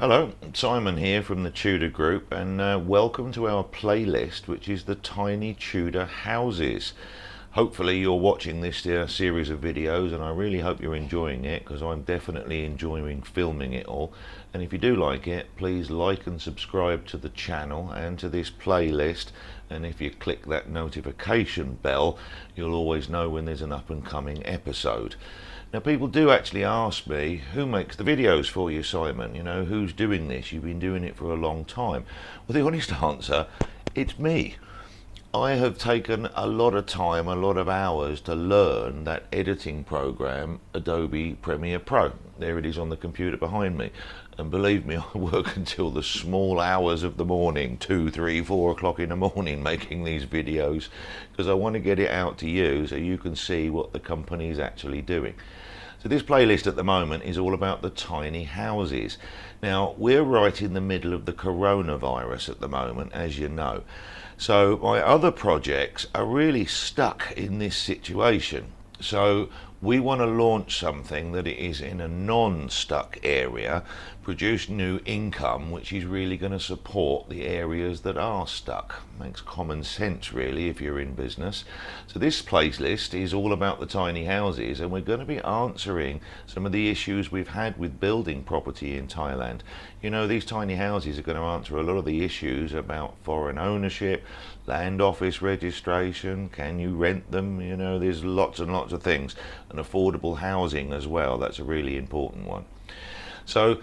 Hello, Simon here from the Tudor Group, and welcome to our playlist, which is the Tiny Tudor Houses. Hopefully you're watching this series of videos, and I really hope you're enjoying it, because I'm definitely enjoying filming it all. And if you do like it, please like and subscribe to the channel and to this playlist, and if you click that notification bell, you'll always know when there's an up and coming episode. Now, people do actually ask me, who makes the videos for you, Simon? You know, who's doing this? You've been doing it for a long time. Well, the honest answer, it's me. I have taken a lot of time, a lot of hours to learn that editing program, Adobe Premiere Pro. There it is on the computer behind me. And believe me, I work until the small hours of the morning, 2, 3, 4 o'clock in the morning, making these videos, because I want to get it out to you so you can see what the company is actually doing. So this playlist at the moment is all about the tiny houses. Now, we're right in the middle of the coronavirus at the moment, as you know. So my other projects are really stuck in this situation. So we want to launch something that is in a non-stuck area, produce new income, which is really going to support the areas that are stuck. Makes common sense, really, if you're in business. So this playlist is all about the tiny houses, and we're going to be answering some of the issues we've had with building property in Thailand. You know, these tiny houses are going to answer a lot of the issues about foreign ownership, land office registration, can you rent them? You know, there's lots and lots of things. And affordable housing as well, that's a really important one. So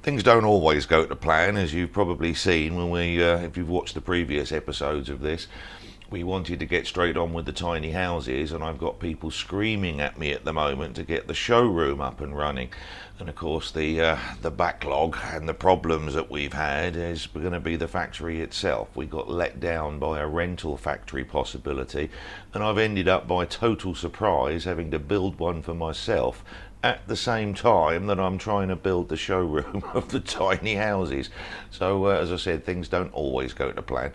things don't always go to plan, as you've probably seen when if you've watched the previous episodes of this. We wanted to get straight on with the tiny houses, and I've got people screaming at me at the moment to get the showroom up and running. And of course the backlog and the problems that we've had is going to be the factory itself. We got let down by a rental factory possibility, and I've ended up, by total surprise, having to build one for myself at the same time that I'm trying to build the showroom of the tiny houses. So as I said, things don't always go to plan.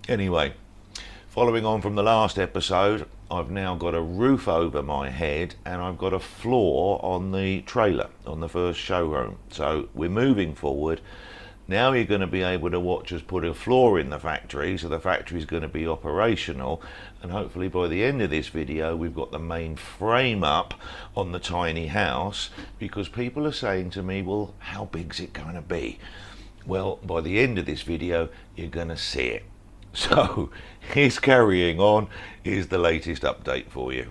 Anyway, following on from the last episode, I've now got a roof over my head, and I've got a floor on the trailer, on the first showroom. So we're moving forward. Now you're going to be able to watch us put a floor in the factory, so the factory is going to be operational, and hopefully by the end of this video we've got the main frame up on the tiny house, because people are saying to me, well, how big's it going to be? Well, by the end of this video you're going to see it. So here's carrying on. Here's the latest update for you.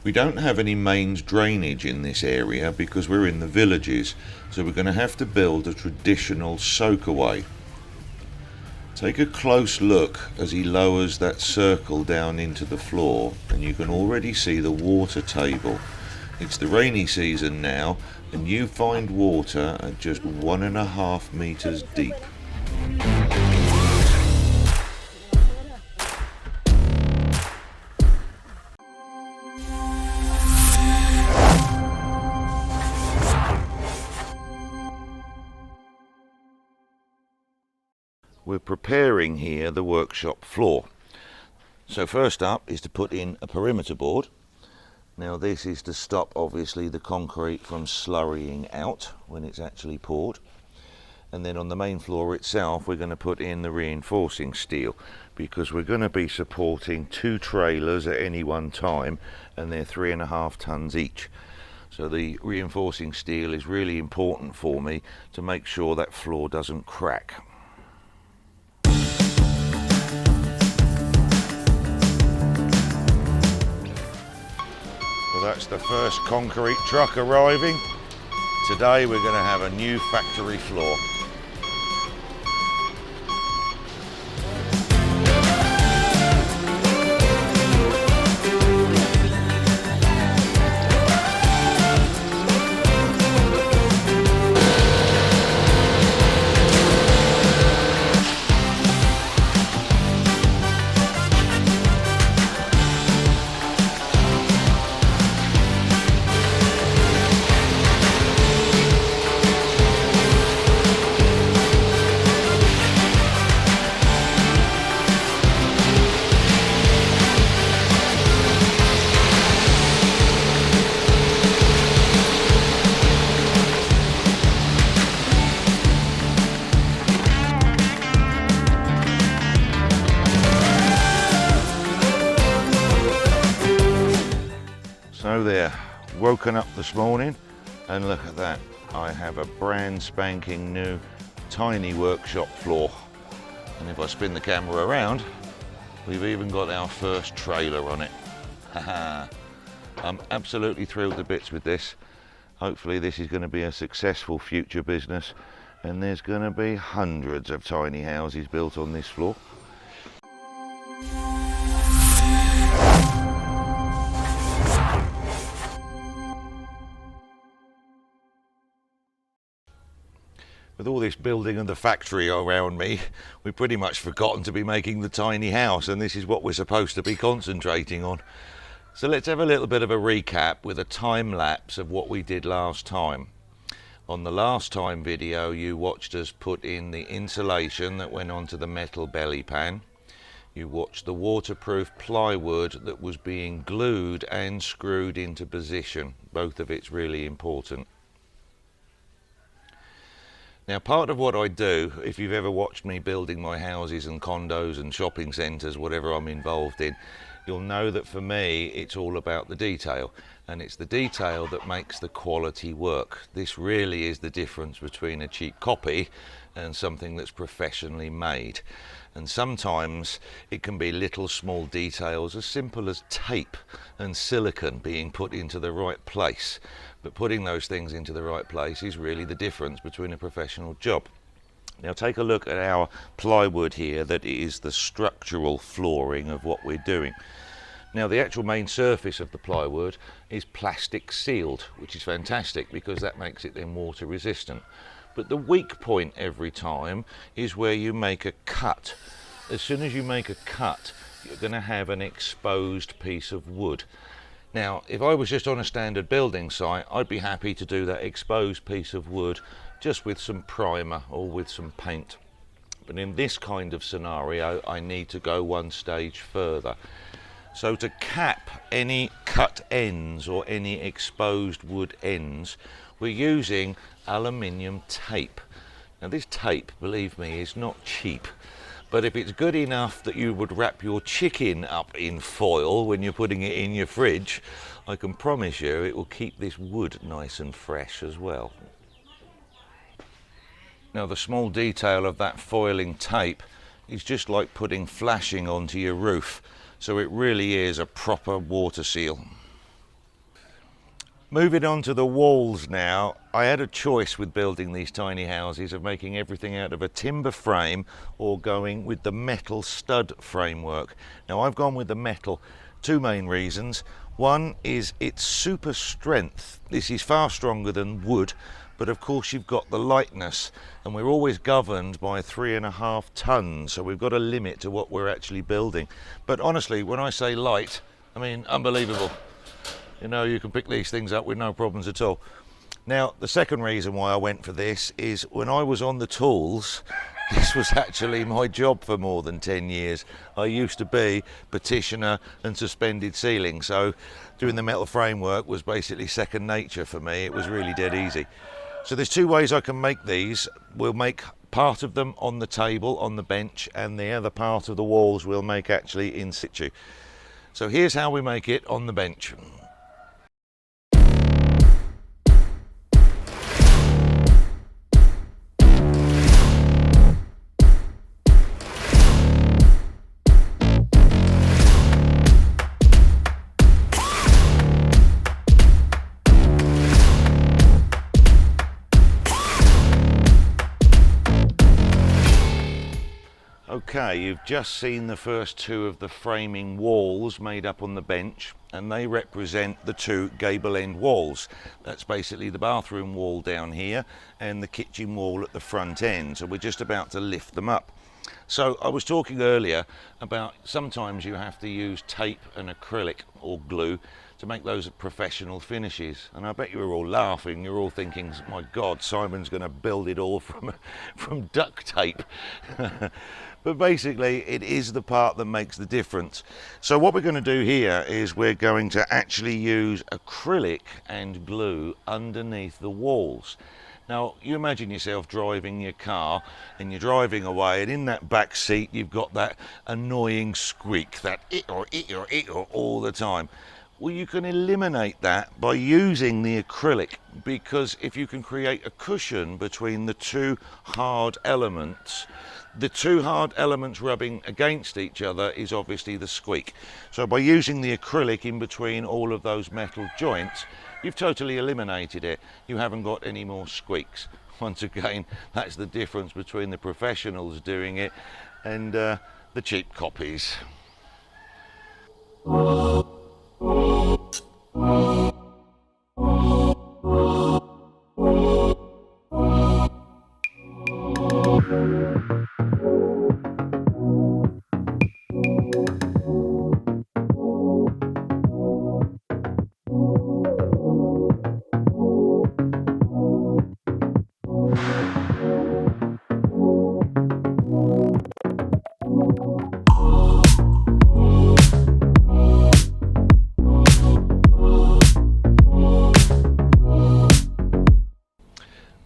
We don't have any mains drainage in this area because we're in the villages, so we're going to have to build a traditional soakaway. Take a close look as he lowers that circle down into the floor, and you can already see the water table. It's the rainy season now, and you find water at just 1.5 meters deep. We're preparing here the workshop floor. So first up is to put in a perimeter board. Now this is to stop obviously the concrete from slurrying out when it's actually poured. And then on the main floor itself we're going to put in the reinforcing steel, because we're going to be supporting 2 trailers at any one time, and they're 3.5 tons each. So the reinforcing steel is really important for me to make sure that floor doesn't crack. So that's the first concrete truck arriving. Today we're going to have a new factory floor. So there, woken up this morning and look at that. I have a brand spanking new tiny workshop floor. And if I spin the camera around, we've even got our first trailer on it. Haha. I'm absolutely thrilled to bits with this. Hopefully this is going to be a successful future business and there's going to be hundreds of tiny houses built on this floor. With all this building and the factory around me, we've pretty much forgotten to be making the tiny house, and this is what we're supposed to be concentrating on. So let's have a little bit of a recap with a time lapse of what we did last time. On the last time video, you watched us put in the insulation that went onto the metal belly pan. You watched the waterproof plywood that was being glued and screwed into position. Both of it's really important. Now, part of what I do, if you've ever watched me building my houses and condos and shopping centres, whatever I'm involved in, you'll know that for me it's all about the detail, and it's the detail that makes the quality work. This really is the difference between a cheap copy and something that's professionally made. And sometimes it can be little small details as simple as tape and silicone being put into the right place. But putting those things into the right place is really the difference between a professional job. Now take a look at our plywood here. That is the structural flooring of what we're doing. Now the actual main surface of the plywood is plastic sealed, which is fantastic because that makes it then water resistant. But the weak point every time is where you make a cut. As soon as you make a cut, you're going to have an exposed piece of wood. Now, if I was just on a standard building site, I'd be happy to do that exposed piece of wood just with some primer or with some paint. But in this kind of scenario, I need to go one stage further. So to cap any cut ends or any exposed wood ends, we're using aluminium tape. Now this tape, believe me, is not cheap. But if it's good enough that you would wrap your chicken up in foil when you're putting it in your fridge, I can promise you it will keep this wood nice and fresh as well. Now the small detail of that foiling tape is just like putting flashing onto your roof, so it really is a proper water seal. Moving on to the walls now, I had a choice with building these tiny houses of making everything out of a timber frame or going with the metal stud framework. Now I've gone with the metal, two main reasons. One is its super strength. This is far stronger than wood, but of course you've got the lightness, and we're always governed by 3.5 tons, so we've got a limit to what we're actually building. But honestly, when I say light, I mean unbelievable. You know, you can pick these things up with no problems at all. Now, the second reason why I went for this is when I was on the tools, this was actually my job for more than 10 years. I used to be petitioner and suspended ceiling, so doing the metal framework was basically second nature for me. It was really dead easy. So there's two ways I can make these. We'll make part of them on the table, on the bench, and the other part of the walls we'll make actually in situ. So here's how we make it on the bench. Okay, you've just seen the first two of the framing walls made up on the bench, and they represent the two gable end walls. That's basically the bathroom wall down here and the kitchen wall at the front end. So we're just about to lift them up. So I was talking earlier about sometimes you have to use tape and acrylic or glue to make those professional finishes, and I bet you were all laughing. You're all thinking, my God, Simon's going to build it all from duct tape. But basically it is the part that makes the difference. So what we're going to do here is we're going to actually use acrylic and glue underneath the walls. Now, you imagine yourself driving your car and you're driving away, and in that back seat you've got that annoying squeak, that it all the time. Well, you can eliminate that by using the acrylic, because if you can create a cushion between the two hard elements, the two hard elements rubbing against each other is obviously the squeak. So by using the acrylic in between all of those metal joints, you've totally eliminated it. You haven't got any more squeaks. Once again, that's the difference between the professionals doing it and the cheap copies.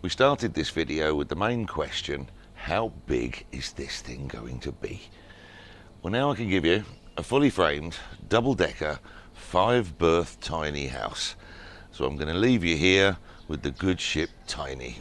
We started this video with the main question, how big is this thing going to be? Well, now I can give you a fully framed, double-decker, 5-berth tiny house. So I'm going to leave you here with the good ship Tiny.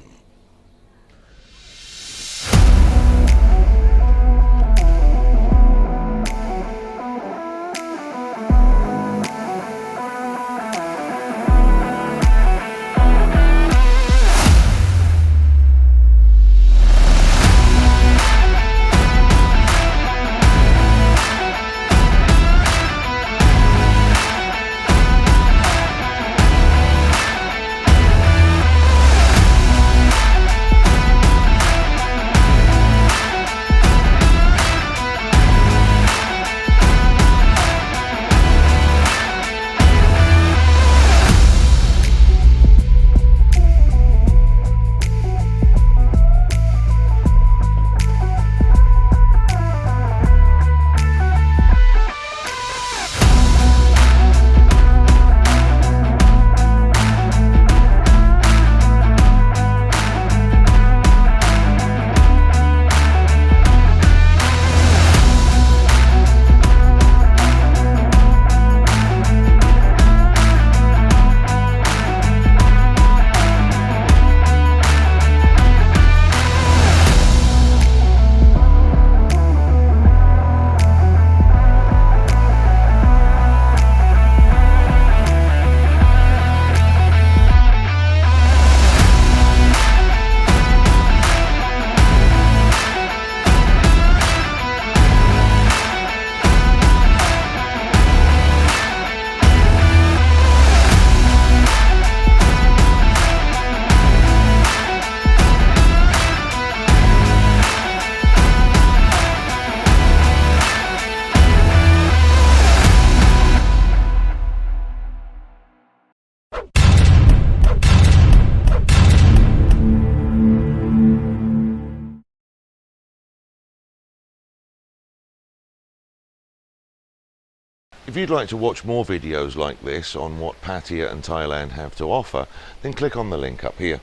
If you'd like to watch more videos like this on what Pattaya and Thailand have to offer, then click on the link up here.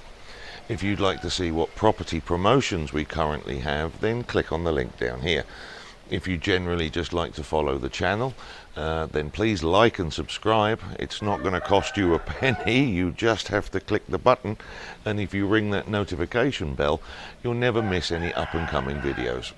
If you'd like to see what property promotions we currently have, then click on the link down here. If you generally just like to follow the channel, then please like and subscribe. It's not going to cost you a penny, you just have to click the button, and if you ring that notification bell, you'll never miss any up and coming videos.